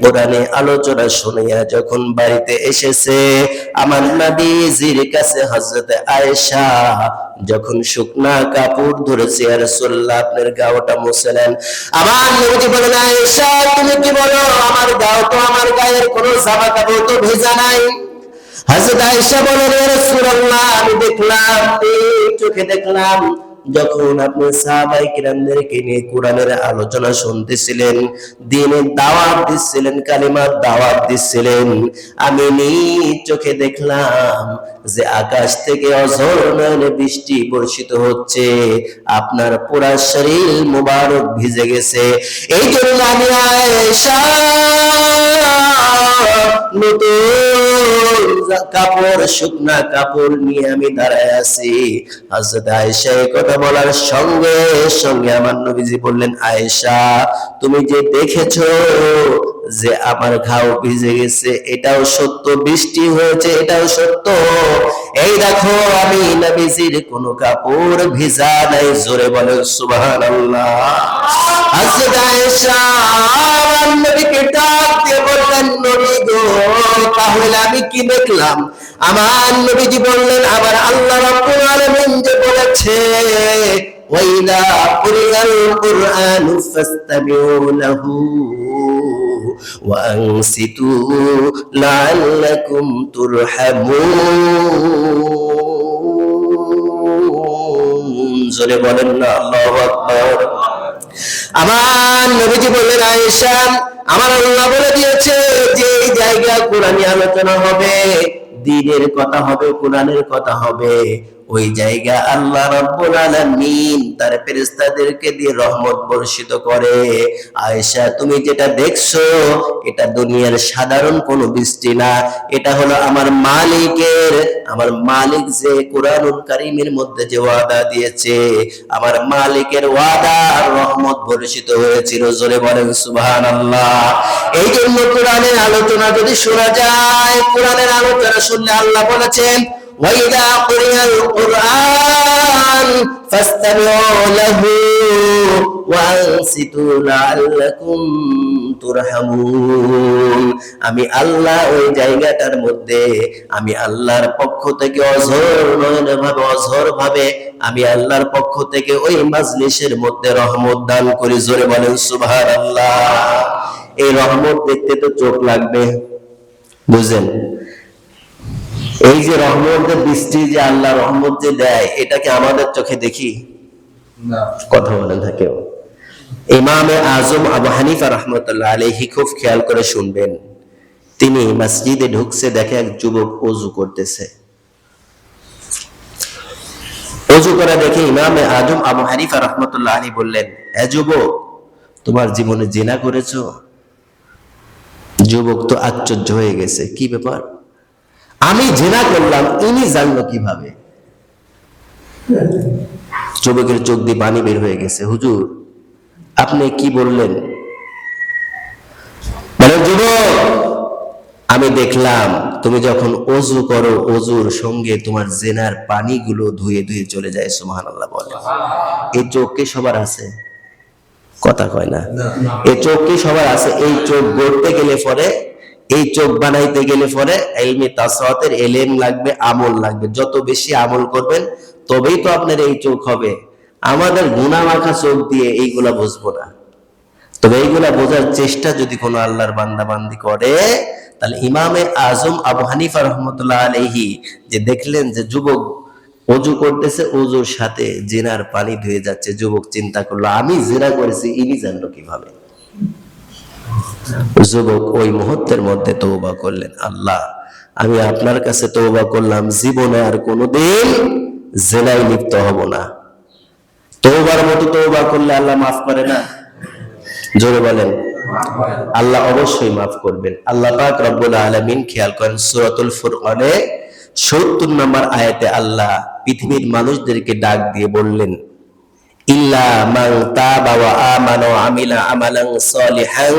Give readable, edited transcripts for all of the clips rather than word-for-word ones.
কোরআনে আলোচনা শুনিয়া যখন বাড়িতে এসেছে, আমার নবীজির কাছে হযরত আয়েশা যখন শুকনা কাপড় ধরেছে, ইয়া রাসূলুল্লাহ আপনার গাওটা মুছলেন। আমার নবীজি বলেন, আয়েশা তুমি কি বলো, আমার গাও তো, আমার গায়ের কোনো জামা কাপড় তো ভেজা নাই। হযরত আয়েশা বলেন, ইয়া রাসূলুল্লাহ আমি দেখলাম, চোখে দেখলাম যখন আপনি সাহাবায়ে কিরামদেরকে নিয়ে কোরআনের আলোচনা শুনতেছিলেন, দ্বীনের দাওয়াত দিচ্ছিলেন, কালিমার দাওয়াত দিচ্ছিলেন, আমি নিজ চোখে দেখলাম যে আকাশ থেকে অঝোর নয়নে বৃষ্টি বর্ষিত হচ্ছে, আপনার পুরা শরীর মুবারক ভিজে গেছে। এই জন্য আমি আয়েশা নতুন কাপড়, শুকনা কাপড় নিয়ে আমি দাঁড়ায় আছি। হযরত আয়েশা এই কথা বলার সঙ্গে সঙ্গে আমার নবীজি বললেন, আয়েশা তুমি যে দেখেছো যে আমার ঘাও ভিজে গেছে, এটাও সত্য, বৃষ্টি হয়েছে এটাও সত্য। এই দেখো আমি নবীজির কোনো কাপড় ভিজা নাই। জোরে বলেন সুবহানাল্লাহ। হযরত আয়েশা আমার নবীকে ডাক দিয়ে বললেন, নবী গো তাহলে আমি কি দেখলাম? আমার নবীজি বললেন, আবার আল্লাহ রাব্বুল আলামিন যে বলেছে, ওয়াইদা কুরিআল কুরআনু ফাসতামিউ লাহু ওয়া আনসিতু লাআল্লাকুম তুরহামুন। জোরে বলেন না আল্লাহু আকবার। আমার নবীজি বললেন, আয়েশা আমার আল্লাহ বলে দিয়েছে যে এই জায়গা কোরআনী আলোচনা হবে, দ্বীনের কথা হবে, কোরআনের কথা হবে, ওই জায়গা আল্লাহ রাব্বুল আলামিন তার ফেরেশতাদেরকে দিয়ে রহমত বর্ষিত করে। আয়েশা তুমি যেটা দেখছো এটা দুনিয়ার সাধারণ কোনো বৃষ্টি না, এটা হলো আমার মালিকের, আমার মালিক যে কোরআনুল কারীমের মধ্যে যে ওয়াদা দিয়েছে, আমার মালিকের ওয়াদা রহমত বর্ষিত হয়েছিল। জোরে বলেন সুবহানাল্লাহ। এই জন্য কোরআনের আলোচনা যদি শোনা যায়, কোরআনের আলোচনা শুনলে আল্লাহ বলেছেন, ওয়াইদা কুরিআল কুরআন ফাসতামিউ লাহু ওয়া আনসিতু লাআল্লাকুম তুরহামুন। আমি আল্লাহ ওই জায়গাটার মধ্যে, আমি আল্লাহর পক্ষ থেকে অঝোর ভাবে আমি আল্লাহর পক্ষ থেকে ওই মাজলিসের মধ্যে রহমত দান করি। জোরে বলেন সুবহানাল্লাহ। এই রহমত দেখতে তো চোখ লাগবে, বুঝেন? এই যে রহমতের বৃষ্টি যে আল্লাহ রহমত যে দেয়, এটাকে আমাদের চোখে দেখি না? কথা বলেন না কেউ। ইমামে আজম আবু হানিফা রাহমাতুল্লাহ আলাইহি খুব খেয়াল করে শুনবেন, তিনি মসজিদে ঢুকছে, দেখে এক যুবক ওযু করতেছে। ওযু করে দেখে ইমামে আজম আবু হানিফা রাহমাতুল্লাহ আলাইহি বললেন, এ যুবক তোমার জীবনে জিনা করেছো? যুবক তো আশ্চর্য হয়ে গেছে, কি ব্যাপার? আমি জিনা করলাম, ইনি জানলো কিভাবে? যুবকের চোখ দিয়ে পানি বের হয়ে গেছে। হুজুর আপনি কি বললেন? মানে যুবক আমি দেখলাম তুমি যখন ওযু করো, ওযুর সঙ্গে তোমার জিনার পানিগুলো ধুয়ে ধুয়ে চলে যায়। সুবহানাল্লাহ বলে। এই চোখ কি সবার আছে? কথা কয় না। এই চোখ কি সবার আছে? এই চোখ গড়তে গেলে পরে, এই চোখ বানাইতে গেলে পরে ইলমে তাসাউফের ইলম লাগবে, আমল লাগবে। যত বেশি আমল করবেন তবেই তো আপনার এই চোখ হবে। আমাদের গুনাহ মাখা চোখ দিয়ে এইগুলা বুঝবো না। তবে এইগুলা বোঝার চেষ্টা যদি কোনো আল্লাহর বান্দা বান্দি করে, তাহলে ইমামে আজম আবু হানিফা রাহমাতুল্লাহ আলাইহি যে দেখলেন যে যুবক ওযু করতেছে, ওযুর সাথে জিনার পানি ধুয়ে যাচ্ছে, যুবক চিন্তা করলো আমি জিনা করেছি, ইনি জানলো কিভাবে? যুবক ওই মুহূর্তের মধ্যে তওবা করলেন, আল্লাহ আমি আপনার কাছে তওবা করলাম, জীবনে আর কোনোদিন জিনায় লিপ্ত হব না। তওবার মতো তওবা করলে আল্লাহ মাফ করে না? জোরে বলেন। আল্লাহ অবশ্যই মাফ করবেন। আল্লাহ পাক রব্বুল আলামিন খেয়াল করেন, সূরাতুল ফুরকানে ৭০ নম্বর আয়াতে আল্লাহ পৃথিবীর মানুষদেরকে ডাক দিয়ে বললেন, ইল্লা মান তাবা ওয়া আমানা ওয়া আমিলা আমালান সালিহান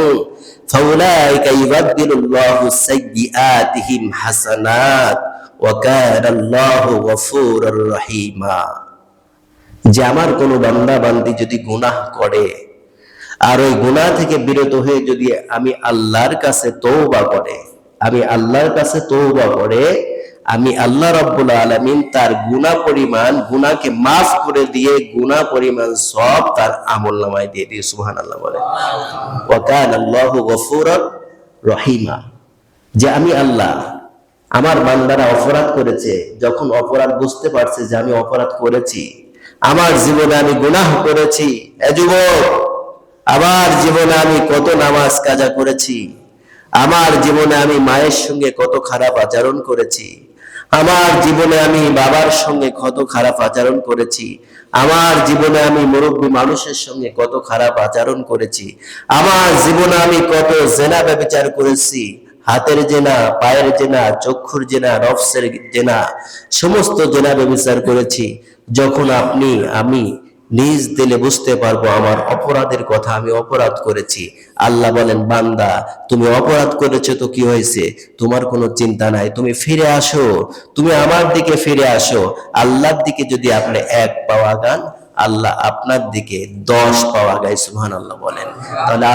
ফাউলাইকা ইউবাদদিলুল্লাহু সাইয়্যাতিহিম হাসানাত ওয়া কানাল্লাহু গফুরুর রহিমা। যে আমার কোন বান্দা বান্দি যদি গুনাহ করে আর ওই গুনাহ থেকে বিরত হয়ে যদি আমি আল্লাহর কাছে তওবা করে, আমি আল্লাহর কাছে তওবা করে, আমি আল্লাহ রাব্বুল আলামিন তার গুনাহ পরিমাণ, গুনাহকে মাফ করে দিয়ে গুনাহ পরিমাণ সওয়াব তার আমলনামায় দিয়ে দিয়ে। সুবহানাল্লাহ বলে। ওয়া কানা আল্লাহু গফুরার রহিমা, যে আমি আল্লাহ, আমার বান্দারা অপরাধ করেছে, যখন অপরাধ বুঝতে পারছে যে আমি অপরাধ করেছি, আমার জীবনে আমি গুনাহ করেছি, এ যুবক, আমার জীবনে আমি কত নামাজ কাজা করেছি, আমার জীবনে আমি মায়ের সঙ্গে কত খারাপ আচরণ করেছি, আমার জীবনে আমি বাবার সঙ্গে কত খারাপ আচরণ করেছি, আমার জীবনে আমি মুরব্বী মানুষের সঙ্গে কত খারাপ আচরণ করেছি, আমার জীবনে আমি কত জেনা ব্যভিচার করেছি, হাতের জেনা, পায়ের জেনা, চক্ষুর জেনা, নফসের জেনা, সমস্ত জেনা ব্যভিচার করেছি। যখন আমি নিজ দিলে বুঝতে পারবো আমার অপরাধের কথা, আমি অপরাধ করেছি, আল্লাহ বলেন, বান্দা তুমি অপরাধ করেছো তো কি হয়েছে, তোমার কোনো চিন্তা নাই, তুমি ফিরে আসো, তুমি আমার দিকে ফিরে আসো। আল্লাহর দিকে যদি আপনি 1 পা আগান, আল্লাহ আপনার দিকে 10 পা আগায়। সুবহানাল্লাহ বলেন। তাহলে আল্লাহ